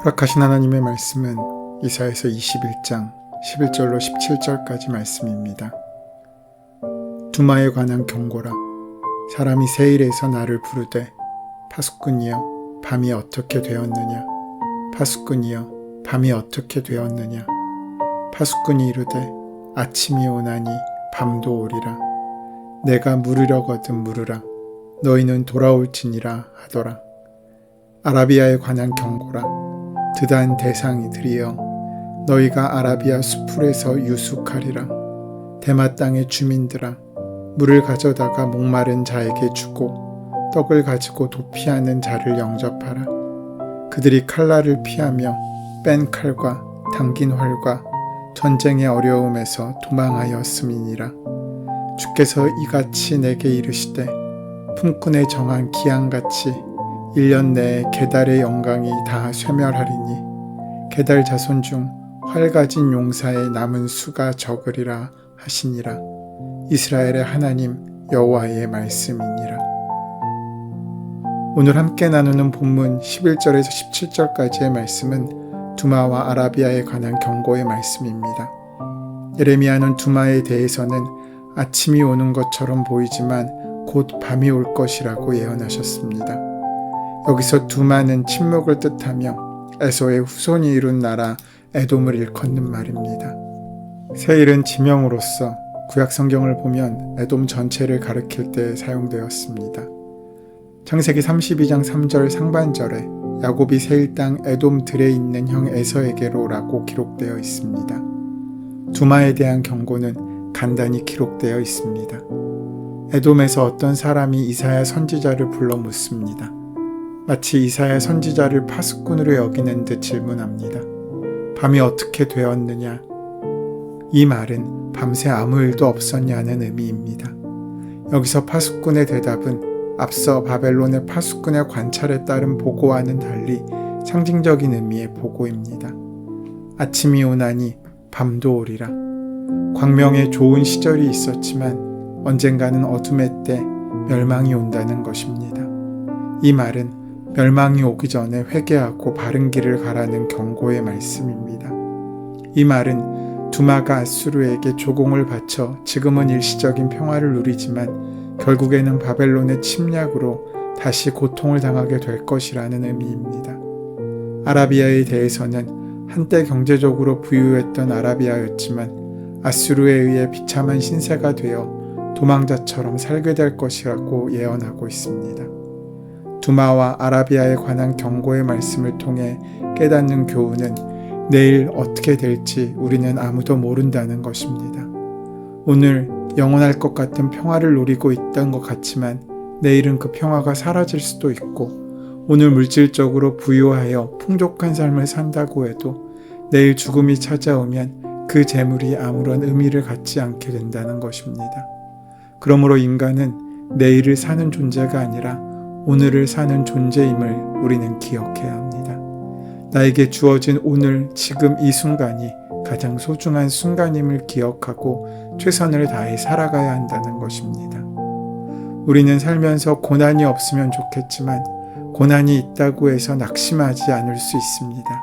허락하신 하나님의 말씀은 이사야서 21장 11절로 17절까지 말씀입니다. 두마에 관한 경고라. 사람이 세일에서 나를 부르되 파수꾼이여 밤이 어떻게 되었느냐. 파수꾼이여 밤이 어떻게 되었느냐. 파수꾼이 이르되 아침이 오나니 밤도 오리라. 내가 물으려거든 물으라. 너희는 돌아올지니라 하더라. 아라비아에 관한 경고라. 드단 대상이들이여 너희가 아라비아 수풀에서 유숙하리라. 대마 땅의 주민들아 물을 가져다가 목마른 자에게 주고 떡을 가지고 도피하는 자를 영접하라. 그들이 칼날을 피하며 뺀 칼과 당긴 활과 전쟁의 어려움에서 도망하였음이니라. 주께서 이같이 내게 이르시되 품꾼에 정한 기한같이 1년 내에 게달의 영광이 다 쇠멸하리니 게달 자손 중 활 가진 용사의 남은 수가 적으리라 하시니라. 이스라엘의 하나님 여호와의 말씀이니라. 오늘 함께 나누는 본문 11절에서 17절까지의 말씀은 두마와 아라비아에 관한 경고의 말씀입니다. 예레미야는 두마에 대해서는 아침이 오는 것처럼 보이지만 곧 밤이 올 것이라고 예언하셨습니다. 여기서 두마는 침묵을 뜻하며 에서의 후손이 이룬 나라 에돔을 일컫는 말입니다. 세일은 지명으로서 구약 성경을 보면 에돔 전체를 가리킬 때 사용되었습니다. 창세기 32장 3절 상반절에 야곱이 세일 땅 에돔 들에 있는 형 에서에게로라고 기록되어 있습니다. 두마에 대한 경고는 간단히 기록되어 있습니다. 에돔에서 어떤 사람이 이사야 선지자를 불러 묻습니다. 마치 이사야 선지자를 파수꾼으로 여기는 듯 질문합니다. 밤이 어떻게 되었느냐? 이 말은 밤새 아무 일도 없었냐는 의미입니다. 여기서 파수꾼의 대답은 앞서 바벨론의 파수꾼의 관찰에 따른 보고와는 달리 상징적인 의미의 보고입니다. 아침이 오나니 밤도 오리라. 광명의 좋은 시절이 있었지만 언젠가는 어둠의 때 멸망이 온다는 것입니다. 이 말은 멸망이 오기 전에 회개하고 바른 길을 가라는 경고의 말씀입니다. 이 말은 두마가 아수르에게 조공을 바쳐 지금은 일시적인 평화를 누리지만 결국에는 바벨론의 침략으로 다시 고통을 당하게 될 것이라는 의미입니다. 아라비아에 대해서는 한때 경제적으로 부유했던 아라비아였지만 아수르에 의해 비참한 신세가 되어 도망자처럼 살게 될 것이라고 예언하고 있습니다. 두마와 아라비아에 관한 경고의 말씀을 통해 깨닫는 교훈은 내일 어떻게 될지 우리는 아무도 모른다는 것입니다. 오늘 영원할 것 같은 평화를 누리고 있던 것 같지만 내일은 그 평화가 사라질 수도 있고 오늘 물질적으로 부유하여 풍족한 삶을 산다고 해도 내일 죽음이 찾아오면 그 재물이 아무런 의미를 갖지 않게 된다는 것입니다. 그러므로 인간은 내일을 사는 존재가 아니라 오늘을 사는 존재임을 우리는 기억해야 합니다. 나에게 주어진 오늘, 지금 이 순간이 가장 소중한 순간임을 기억하고 최선을 다해 살아가야 한다는 것입니다. 우리는 살면서 고난이 없으면 좋겠지만 고난이 있다고 해서 낙심하지 않을 수 있습니다.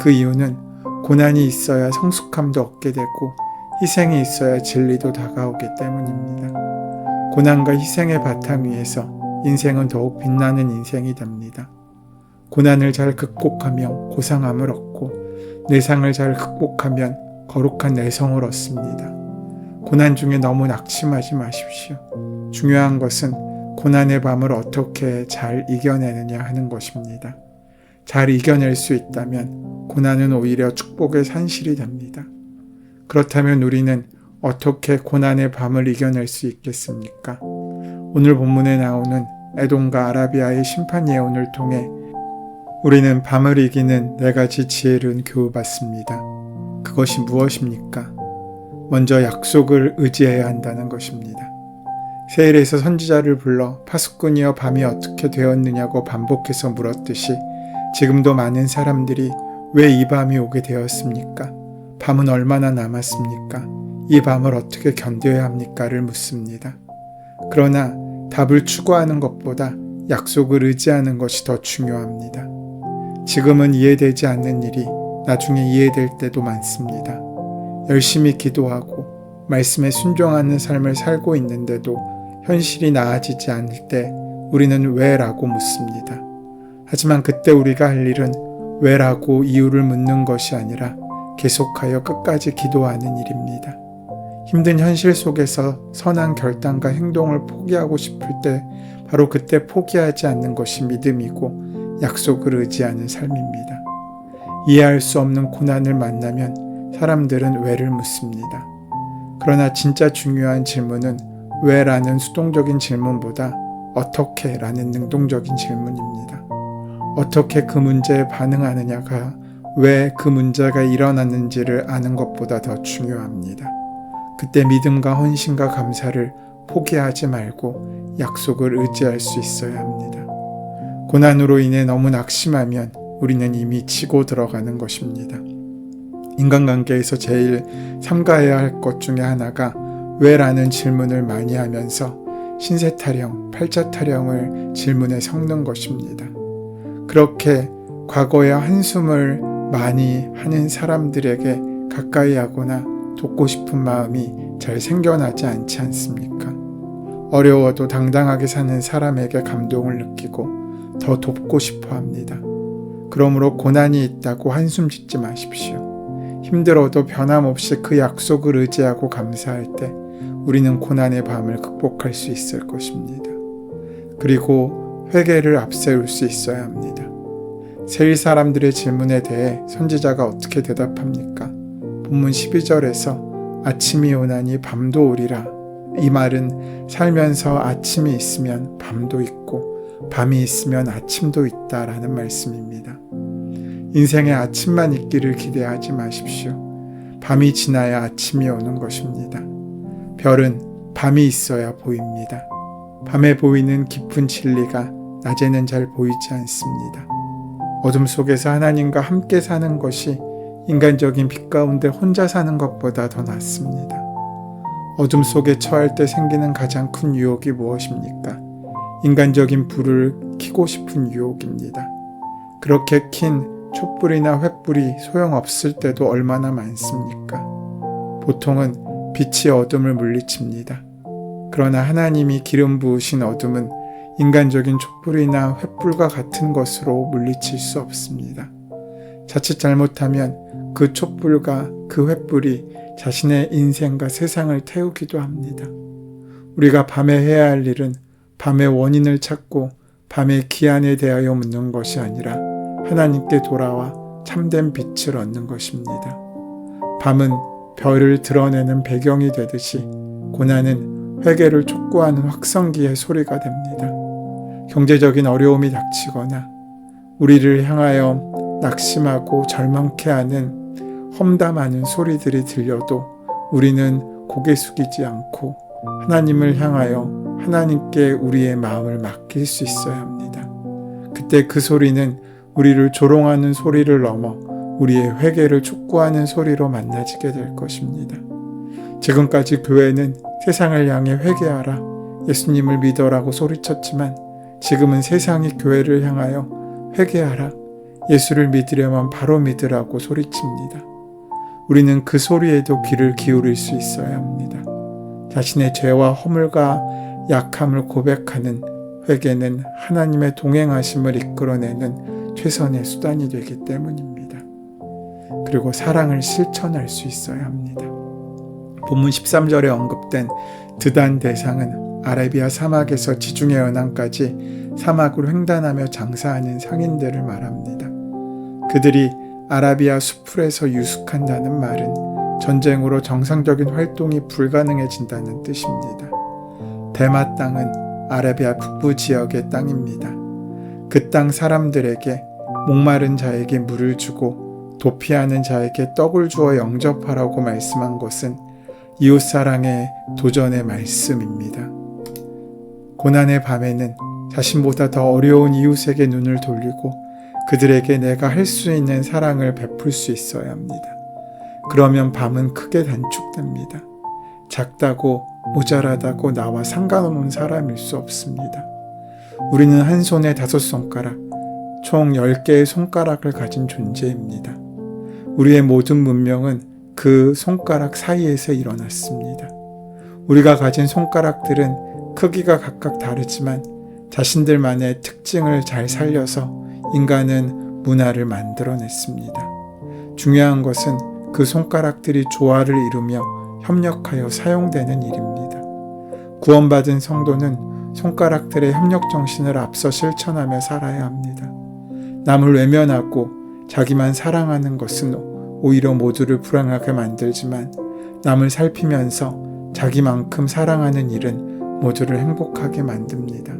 그 이유는 고난이 있어야 성숙함도 얻게 되고 희생이 있어야 진리도 다가오기 때문입니다. 고난과 희생의 바탕 위에서 인생은 더욱 빛나는 인생이 됩니다. 고난을 잘 극복하며 고상함을 얻고 내상을 잘 극복하면 거룩한 내성을 얻습니다. 고난 중에 너무 낙심하지 마십시오. 중요한 것은 고난의 밤을 어떻게 잘 이겨내느냐 하는 것입니다. 잘 이겨낼 수 있다면 고난은 오히려 축복의 산실이 됩니다. 그렇다면 우리는 어떻게 고난의 밤을 이겨낼 수 있겠습니까? 오늘 본문에 나오는 에돔과 아라비아의 심판 예언을 통해 우리는 밤을 이기는 4가지 지혜를 교훈받습니다. 그것이 무엇입니까? 먼저 약속을 의지해야 한다는 것입니다. 세일에서 선지자를 불러 파수꾼이여 밤이 어떻게 되었느냐고 반복해서 물었듯이 지금도 많은 사람들이 왜 이 밤이 오게 되었습니까? 밤은 얼마나 남았습니까? 이 밤을 어떻게 견뎌야 합니까?를 묻습니다. 그러나 답을 추구하는 것보다 약속을 의지하는 것이 더 중요합니다. 지금은 이해되지 않는 일이 나중에 이해될 때도 많습니다. 열심히 기도하고 말씀에 순종하는 삶을 살고 있는데도 현실이 나아지지 않을 때 우리는 왜? 라고 묻습니다. 하지만 그때 우리가 할 일은 왜? 라고 이유를 묻는 것이 아니라 계속하여 끝까지 기도하는 일입니다. 힘든 현실 속에서 선한 결단과 행동을 포기하고 싶을 때 바로 그때 포기하지 않는 것이 믿음이고 약속을 의지하는 삶입니다. 이해할 수 없는 고난을 만나면 사람들은 왜를 묻습니다. 그러나 진짜 중요한 질문은 왜? 라는 수동적인 질문보다 어떻게? 라는 능동적인 질문입니다. 어떻게 그 문제에 반응하느냐가 왜 그 문제가 일어났는지를 아는 것보다 더 중요합니다. 그때 믿음과 헌신과 감사를 포기하지 말고 약속을 의지할 수 있어야 합니다. 고난으로 인해 너무 낙심하면 우리는 이미 지고 들어가는 것입니다. 인간관계에서 제일 삼가해야 할 것 중에 하나가 왜? 라는 질문을 많이 하면서 신세 타령, 팔자 타령을 질문에 섞는 것입니다. 그렇게 과거에 한숨을 많이 하는 사람들에게 가까이 하거나 돕고 싶은 마음이 잘 생겨나지 않지 않습니까? 어려워도 당당하게 사는 사람에게 감동을 느끼고 더 돕고 싶어 합니다. 그러므로 고난이 있다고 한숨 짓지 마십시오. 힘들어도 변함없이 그 약속을 의지하고 감사할 때 우리는 고난의 밤을 극복할 수 있을 것입니다. 그리고 회개를 앞세울 수 있어야 합니다. 세일 사람들의 질문에 대해 선지자가 어떻게 대답합니까? 본문 12절에서 아침이 오나니 밤도 오리라. 이 말은 살면서 아침이 있으면 밤도 있고 밤이 있으면 아침도 있다라는 말씀입니다. 인생에 아침만 있기를 기대하지 마십시오. 밤이 지나야 아침이 오는 것입니다. 별은 밤이 있어야 보입니다. 밤에 보이는 깊은 진리가 낮에는 잘 보이지 않습니다. 어둠 속에서 하나님과 함께 사는 것이 인간적인 빛 가운데 혼자 사는 것보다 더 낫습니다. 어둠 속에 처할 때 생기는 가장 큰 유혹이 무엇입니까? 인간적인 불을 켜고 싶은 유혹입니다. 그렇게 킨 촛불이나 횃불이 소용없을 때도 얼마나 많습니까? 보통은 빛이 어둠을 물리칩니다. 그러나 하나님이 기름 부으신 어둠은 인간적인 촛불이나 횃불과 같은 것으로 물리칠 수 없습니다. 자칫 잘못하면 그 촛불과 그 횃불이 자신의 인생과 세상을 태우기도 합니다. 우리가 밤에 해야 할 일은 밤의 원인을 찾고 밤의 기한에 대하여 묻는 것이 아니라 하나님께 돌아와 참된 빛을 얻는 것입니다. 밤은 별을 드러내는 배경이 되듯이 고난은 회개를 촉구하는 확성기의 소리가 됩니다. 경제적인 어려움이 닥치거나 우리를 향하여 낙심하고 절망케 하는 험담하는 소리들이 들려도 우리는 고개 숙이지 않고 하나님을 향하여 하나님께 우리의 마음을 맡길 수 있어야 합니다. 그때 그 소리는 우리를 조롱하는 소리를 넘어 우리의 회개를 촉구하는 소리로 만나지게 될 것입니다. 지금까지 교회는 세상을 향해 회개하라, 예수님을 믿어라고 소리쳤지만 지금은 세상이 교회를 향하여 회개하라, 예수를 믿으려면 바로 믿으라고 소리칩니다. 우리는 그 소리에도 귀를 기울일 수 있어야 합니다. 자신의 죄와 허물과 약함을 고백하는 회개는 하나님의 동행하심을 이끌어내는 최선의 수단이 되기 때문입니다. 그리고 사랑을 실천할 수 있어야 합니다. 본문 13절에 언급된 드단 대상은 아라비아 사막에서 지중해 연안까지 사막을 횡단하며 장사하는 상인들을 말합니다. 그들이 아라비아 수풀에서 유숙한다는 말은 전쟁으로 정상적인 활동이 불가능해진다는 뜻입니다. 데마 땅은 아라비아 북부 지역의 땅입니다. 그 땅 사람들에게 목마른 자에게 물을 주고 도피하는 자에게 떡을 주어 영접하라고 말씀한 것은 이웃사랑의 도전의 말씀입니다. 고난의 밤에는 자신보다 더 어려운 이웃에게 눈을 돌리고 그들에게 내가 할 수 있는 사랑을 베풀 수 있어야 합니다. 그러면 밤은 크게 단축됩니다. 작다고 모자라다고 나와 상관없는 사람일 수 없습니다. 우리는 한 손에 5 손가락, 총 10개의 손가락을 가진 존재입니다. 우리의 모든 문명은 그 손가락 사이에서 일어났습니다. 우리가 가진 손가락들은 크기가 각각 다르지만 자신들만의 특징을 잘 살려서 인간은 문화를 만들어냈습니다. 중요한 것은 그 손가락들이 조화를 이루며 협력하여 사용되는 일입니다. 구원받은 성도는 손가락들의 협력 정신을 앞서 실천하며 살아야 합니다. 남을 외면하고 자기만 사랑하는 것은 오히려 모두를 불행하게 만들지만 남을 살피면서 자기만큼 사랑하는 일은 모두를 행복하게 만듭니다.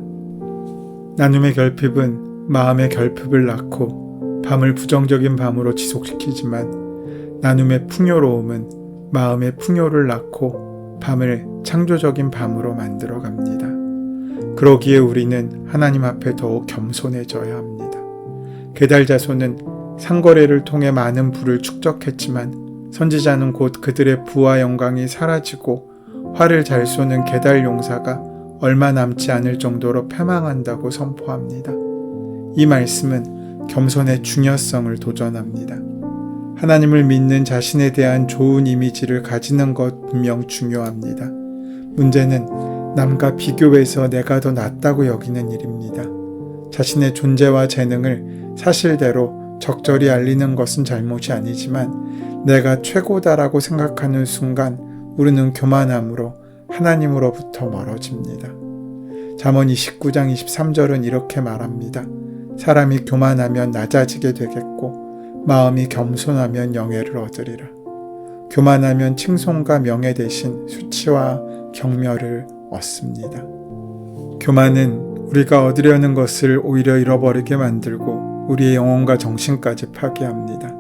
나눔의 결핍은 마음의 결핍을 낳고 밤을 부정적인 밤으로 지속시키지만 나눔의 풍요로움은 마음의 풍요를 낳고 밤을 창조적인 밤으로 만들어 갑니다. 그러기에 우리는 하나님 앞에 더욱 겸손해져야 합니다. 게달 자손은 상거래를 통해 많은 부를 축적했지만 선지자는 곧 그들의 부와 영광이 사라지고 활을 잘 쏘는 게달 용사가 얼마 남지 않을 정도로 패망한다고 선포합니다. 이 말씀은 겸손의 중요성을 도전합니다. 하나님을 믿는 자신에 대한 좋은 이미지를 가지는 것 분명 중요합니다. 문제는 남과 비교해서 내가 더 낫다고 여기는 일입니다. 자신의 존재와 재능을 사실대로 적절히 알리는 것은 잘못이 아니지만 내가 최고다라고 생각하는 순간 우리는 교만함으로 하나님으로부터 멀어집니다. 잠언 29장 23절은 이렇게 말합니다. 사람이 교만하면 낮아지게 되겠고 마음이 겸손하면 영예를 얻으리라. 교만하면 칭송과 명예 대신 수치와 경멸을 얻습니다. 교만은 우리가 얻으려는 것을 오히려 잃어버리게 만들고 우리의 영혼과 정신까지 파괴합니다.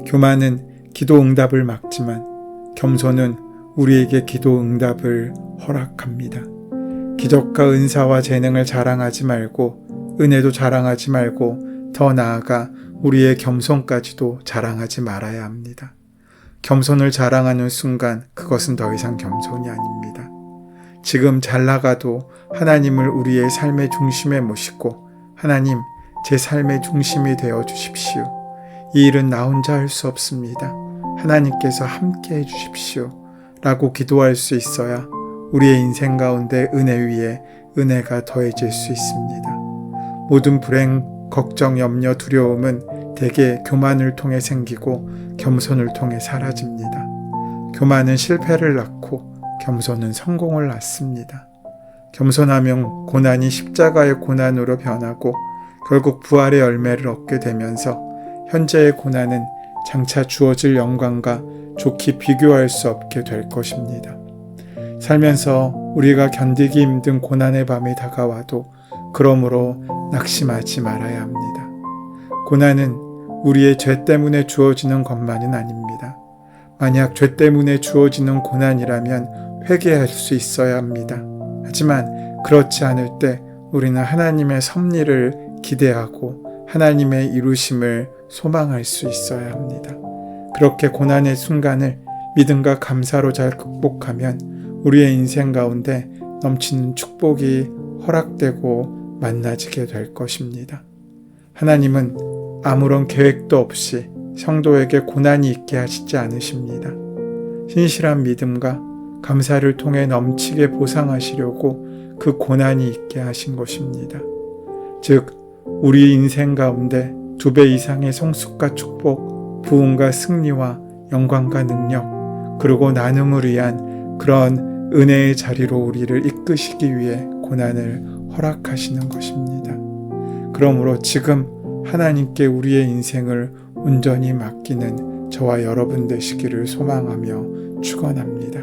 교만은 기도 응답을 막지만 겸손은 우리에게 기도 응답을 허락합니다. 기적과 은사와 재능을 자랑하지 말고 은혜도 자랑하지 말고 더 나아가 우리의 겸손까지도 자랑하지 말아야 합니다. 겸손을 자랑하는 순간 그것은 더 이상 겸손이 아닙니다. 지금 잘 나가도 하나님을 우리의 삶의 중심에 모시고 하나님 제 삶의 중심이 되어 주십시오. 이 일은 나 혼자 할 수 없습니다. 하나님께서 함께 해 주십시오. 라고 기도할 수 있어야 우리의 인생 가운데 은혜 위에 은혜가 더해질 수 있습니다. 모든 불행, 걱정, 염려, 두려움은 대개 교만을 통해 생기고 겸손을 통해 사라집니다. 교만은 실패를 낳고 겸손은 성공을 낳습니다. 겸손하면 고난이 십자가의 고난으로 변하고 결국 부활의 열매를 얻게 되면서 현재의 고난은 장차 주어질 영광과 좋게 비교할 수 없게 될 것입니다. 살면서 우리가 견디기 힘든 고난의 밤이 다가와도 그러므로 낙심하지 말아야 합니다. 고난은 우리의 죄 때문에 주어지는 것만은 아닙니다. 만약 죄 때문에 주어지는 고난이라면 회개할 수 있어야 합니다. 하지만 그렇지 않을 때 우리는 하나님의 섭리를 기대하고 하나님의 이루심을 소망할 수 있어야 합니다. 그렇게 고난의 순간을 믿음과 감사로 잘 극복하면 우리의 인생 가운데 넘치는 축복이 허락되고 만나지게 될 것입니다. 하나님은 아무런 계획도 없이 성도에게 고난이 있게 하시지 않으십니다. 신실한 믿음과 감사를 통해 넘치게 보상하시려고 그 고난이 있게 하신 것입니다. 즉 우리 인생 가운데 2배 이상의 성숙과 축복, 부흥과 승리와 영광과 능력, 그리고 나눔을 위한 그런 은혜의 자리로 우리를 이끄시기 위해 고난을 허락하시는 것입니다. 그러므로 지금 하나님께 우리의 인생을 온전히 맡기는 저와 여러분 되시기를 소망하며 축원합니다.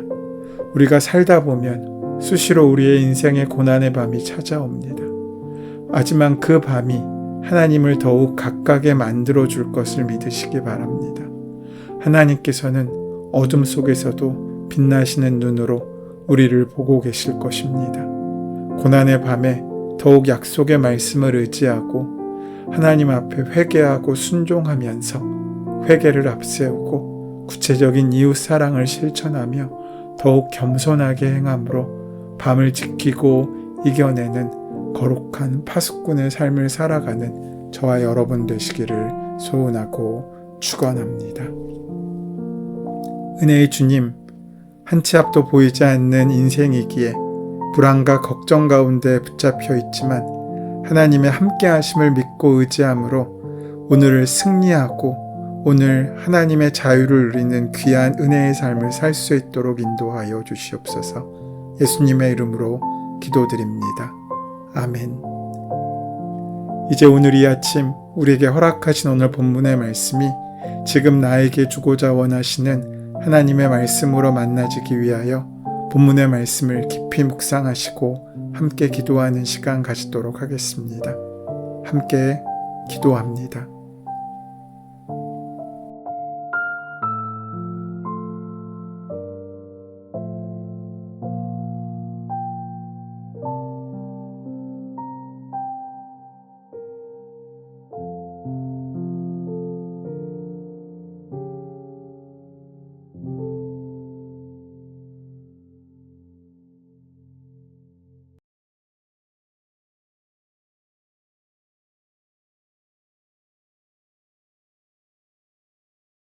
우리가 살다 보면 수시로 우리의 인생의 고난의 밤이 찾아옵니다. 하지만 그 밤이 하나님을 더욱 가깝게 만들어 줄 것을 믿으시기 바랍니다. 하나님께서는 어둠 속에서도 빛나시는 눈으로 우리를 보고 계실 것입니다. 고난의 밤에 더욱 약속의 말씀을 의지하고 하나님 앞에 회개하고 순종하면서 회개를 앞세우고 구체적인 이웃 사랑을 실천하며 더욱 겸손하게 행함으로 밤을 지키고 이겨내는 거룩한 파수꾼의 삶을 살아가는 저와 여러분 되시기를 소원하고 축원합니다. 은혜의 주님, 한 치 앞도 보이지 않는 인생이기에 불안과 걱정 가운데 붙잡혀 있지만 하나님의 함께 하심을 믿고 의지함으로 오늘을 승리하고 오늘 하나님의 자유를 누리는 귀한 은혜의 삶을 살 수 있도록 인도하여 주시옵소서. 예수님의 이름으로 기도드립니다. 아멘. 이제 오늘 이 아침 우리에게 허락하신 오늘 본문의 말씀이 지금 나에게 주고자 원하시는 하나님의 말씀으로 만나지기 위하여 본문의 말씀을 깊이 묵상하시고 함께 기도하는 시간 가지도록 하겠습니다. 함께 기도합니다.